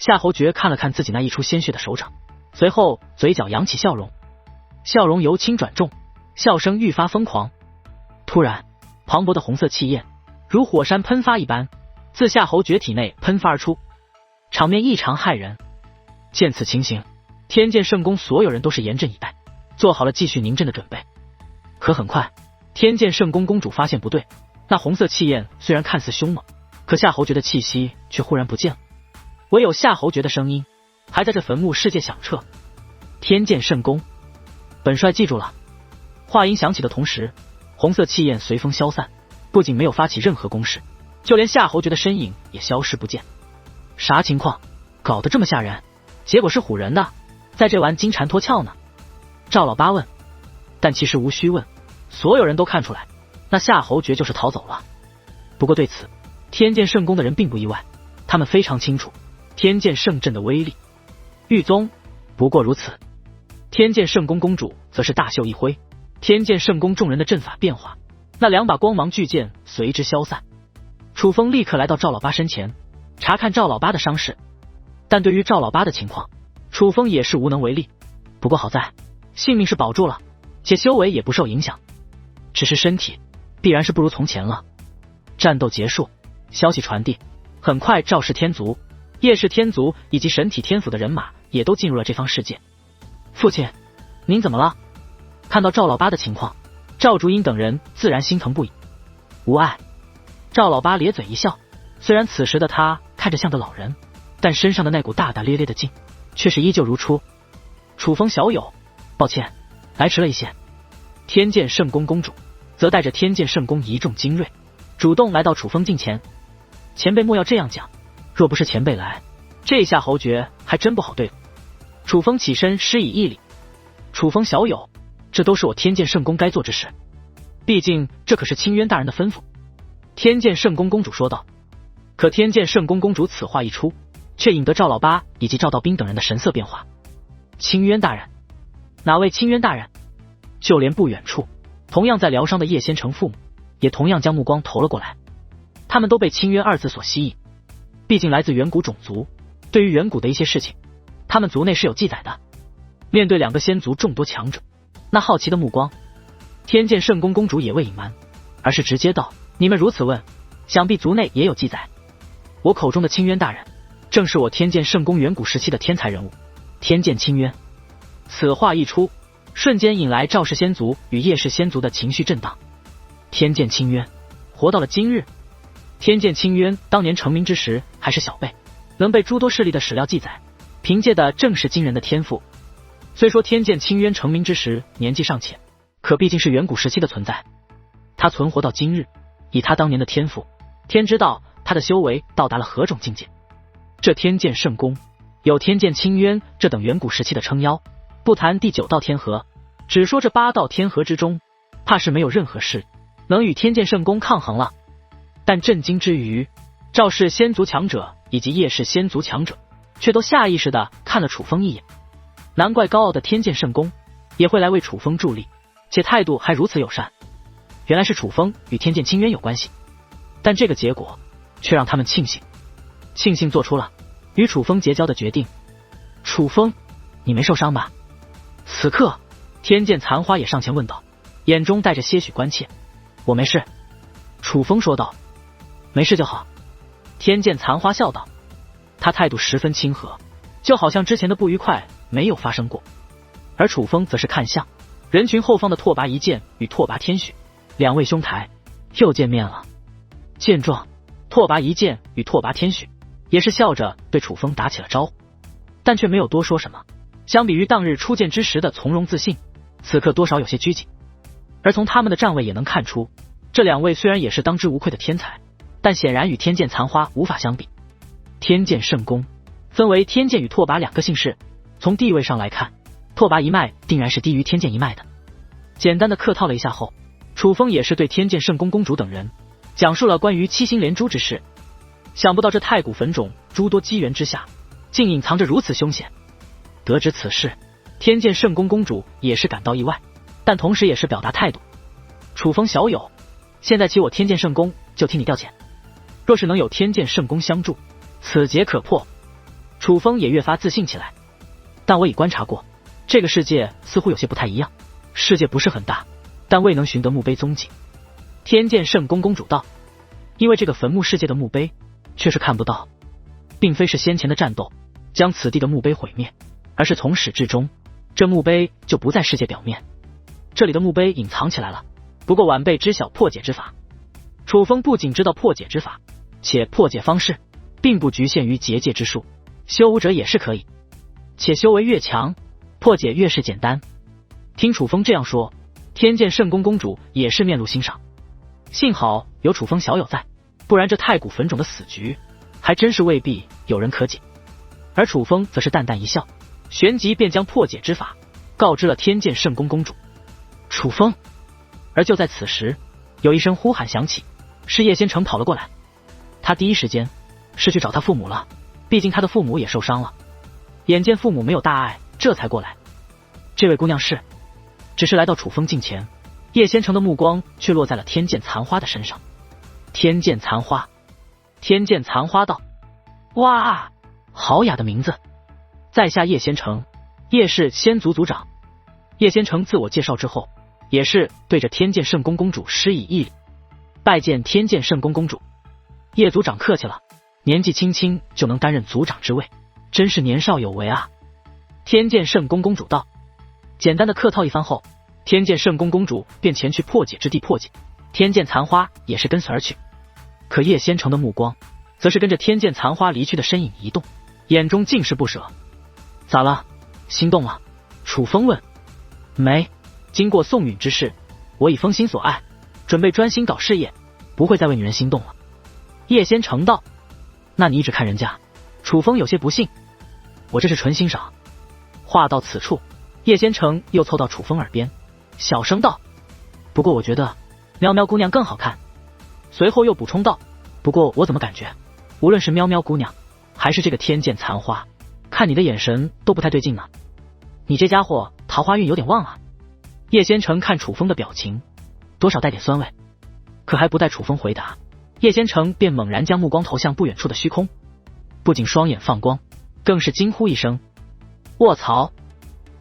夏侯爵看了看自己那溢出鲜血的手掌，随后嘴角扬起笑容，笑容由轻转重，笑声愈发疯狂。突然，磅礴的红色气焰如火山喷发一般自夏侯爵体内喷发而出，场面异常骇人。见此情形，天剑圣宫所有人都是严阵以待，做好了继续凝阵的准备。可很快，天剑圣宫公主发现不对，那红色气焰虽然看似凶猛，可夏侯爵的气息却忽然不见了，唯有夏侯爵的声音还在这坟墓世界响彻。天剑圣宫，本帅记住了。话音响起的同时，红色气焰随风消散，不仅没有发起任何攻势，就连夏侯爵的身影也消失不见。啥情况？搞得这么吓人，结果是唬人的，在这玩金蝉脱壳呢。赵老八问。但其实无需问，所有人都看出来，那夏侯爵就是逃走了。不过对此，天剑圣宫的人并不意外，他们非常清楚天剑圣阵的威力。玉宗不过如此。天剑圣宫公主则是大袖一挥，天剑圣宫众人的阵法变化，那2把光芒巨剑随之消散。楚风立刻来到赵老八身前，查看赵老八的伤势，但对于赵老八的情况，楚风也是无能为力。不过好在性命是保住了，且修为也不受影响，只是身体必然是不如从前了。战斗结束，消息传递，很快赵氏天族、叶氏天族以及神体天府的人马也都进入了这方世界。父亲，您怎么了？看到赵老八的情况，赵竹英等人自然心疼不已。无碍。赵老八咧嘴一笑，虽然此时的他看着像个老人，但身上的那股大大咧咧的劲却是依旧如初。楚风小友，抱歉来迟了一些。天剑圣宫公主则带着天剑圣宫一众精锐主动来到楚风近前。前辈莫要这样讲，若不是前辈来，这夏侯爵还真不好对付。楚风起身施以一礼。楚风小友，这都是我天剑圣宫该做之事，毕竟这可是清渊大人的吩咐。天剑圣宫公主说道。可天剑圣宫公主此话一出，却引得赵老八以及赵道斌等人的神色变化。清渊大人？哪位清渊大人？就连不远处同样在疗伤的叶仙城父母也同样将目光投了过来，他们都被清渊2字所吸引，毕竟来自远古种族，对于远古的一些事情他们族内是有记载的。面对2个仙族众多强者，那好奇的目光，天剑圣宫公主也未隐瞒，而是直接道：你们如此问，想必族内也有记载。我口中的清渊大人正是我天剑圣宫远古时期的天才人物天剑清渊。此话一出，瞬间引来赵氏仙族与叶氏仙族的情绪震荡。天剑清渊活到了今日。天剑清渊当年成名之时还是小辈，能被诸多势力的史料记载，凭借的正是惊人的天赋。虽说天剑清渊成名之时年纪尚浅，可毕竟是远古时期的存在，他存活到今日，以他当年的天赋，天知道他的修为到达了何种境界。这天剑圣宫有天剑清渊这等远古时期的撑腰，不谈第9道天河，只说这8道天河之中，怕是没有任何事能与天剑圣宫抗衡了。但震惊之余，赵氏仙族强者以及叶氏仙族强者却都下意识地看了楚风一眼。难怪高傲的天剑圣宫也会来为楚风助力，且态度还如此友善。原来是楚风与天剑清渊有关系，但这个结果却让他们庆幸做出了与楚风结交的决定。楚风，你没受伤吧？此刻天剑残花也上前问道，眼中带着些许关切。我没事。楚风说道。没事就好。天剑残花笑道，他态度十分亲和，就好像之前的不愉快没有发生过。而楚风则是看向人群后方的拓跋一剑与拓跋天许2位兄台，又见面了。见状，拓跋一剑与拓跋天许也是笑着对楚风打起了招呼，但却没有多说什么。相比于当日初见之时的从容自信，此刻多少有些拘谨。而从他们的站位也能看出，这2位虽然也是当之无愧的天才，但显然与天剑残花无法相比。天剑圣宫分为天剑与拓跋2个姓氏，从地位上来看，拓跋一脉定然是低于天剑一脉的。简单的客套了一下后，楚风也是对天剑圣宫公主等人讲述了关于7星连珠之事。想不到这太古坟冢诸多机缘之下，竟隐藏着如此凶险。得知此事，天剑圣宫公主也是感到意外，但同时也是表达态度。楚风小友，现在起我天剑圣宫就替你调遣，若是能有天剑圣宫相助，此劫可破。楚风也越发自信起来。但我已观察过，这个世界似乎有些不太一样。世界不是很大，但未能寻得墓碑踪迹。天剑圣宫公主道：因为这个坟墓世界的墓碑却是看不到，并非是先前的战斗将此地的墓碑毁灭，而是从始至终这墓碑就不在世界表面，这里的墓碑隐藏起来了。不过晚辈知晓破解之法。楚风不仅知道破解之法，且破解方式并不局限于结界之术，修武者也是可以，且修为越强，破解越是简单。听楚风这样说，天剑圣宫公主也是面露欣赏。幸好有楚风小友在，不然这太古坟冢的死局还真是未必有人可解。而楚风则是淡淡一笑，旋即便将破解之法告知了天剑圣宫公主。楚风。而就在此时，有一声呼喊响起，是叶仙成跑了过来。他第一时间是去找他父母了，毕竟他的父母也受伤了。眼见父母没有大碍，这才过来。这位姑娘是……只是来到楚风近前，叶仙成的目光却落在了天剑残花的身上。天剑残花，天剑残花道：哇，好雅的名字。在下叶仙成，叶氏仙族族长。叶仙成自我介绍之后，也是对着天剑圣宫公主施以一礼，拜见天剑圣宫公主。叶族长客气了，年纪轻轻就能担任族长之位，真是年少有为啊。天剑圣宫公主道。简单的客套一番后，天剑圣宫公主便前去破解之地破解，天剑残花也是跟随而去。可叶仙成的目光则是跟着天剑残花离去的身影移动，眼中尽是不舍。咋了？心动了？楚风问。没，经过宋允之事，我已封心所爱，准备专心搞事业，不会再为女人心动了。叶仙成道。那你一直看人家？楚风有些不信。我这是纯欣赏。话到此处，叶仙成又凑到楚风耳边，小声道：不过我觉得喵喵姑娘更好看。随后又补充道：不过我怎么感觉无论是喵喵姑娘还是这个天剑残花，看你的眼神都不太对劲呢。你这家伙桃花运有点旺啊。叶仙成看楚风的表情多少带点酸味，可还不待楚风回答，叶仙成便猛然将目光投向不远处的虚空，不仅双眼放光，更是惊呼一声：卧槽！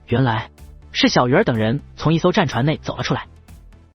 原来是小鱼儿等人从一艘战船内走了出来。